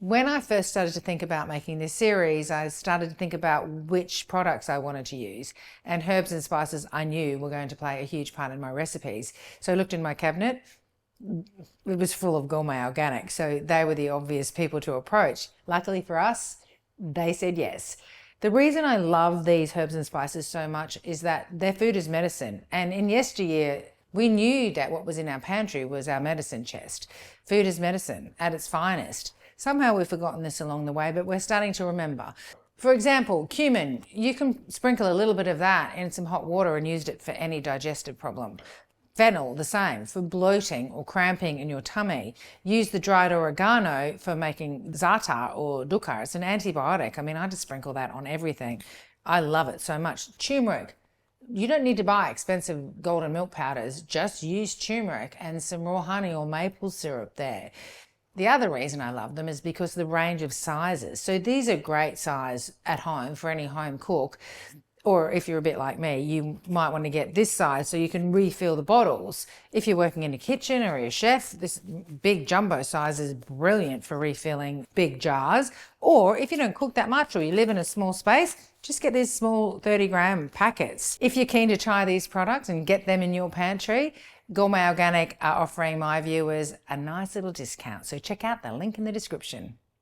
When I first started to think about making this series, I started to think about which products I wanted to use, and herbs and spices I knew were going to play a huge part in my recipes. So I looked in my cabinet. It was full of Gourmet Organics, so they were the obvious people to approach. Luckily for us, they said yes. The reason I love these herbs and spices so much is that their food is medicine, and in yesteryear, we knew that what was in our pantry was our medicine chest. Food is medicine at its finest. Somehow we've forgotten this along the way, but we're starting to remember. For example, cumin. You can sprinkle a little bit of that in some hot water and use it for any digestive problem. Fennel, the same, for bloating or cramping in your tummy. Use the dried oregano for making za'atar or dukkha. It's an antibiotic. I mean, I just sprinkle that on everything. I love it so much. Turmeric. You don't need to buy expensive golden milk powders. Just use turmeric and some raw honey or maple syrup there. The other reason I love them is because of the range of sizes. So these are great size at home for any home cook. Or if you're a bit like me, you might want to get this size so you can refill the bottles. If you're working in a kitchen or you're a chef, this big jumbo size is brilliant for refilling big jars. Or if you don't cook that much or you live in a small space, just get these small 30-gram packets. If you're keen to try these products and get them in your pantry, Gourmet Organic are offering my viewers a nice little discount. So check out the link in the description.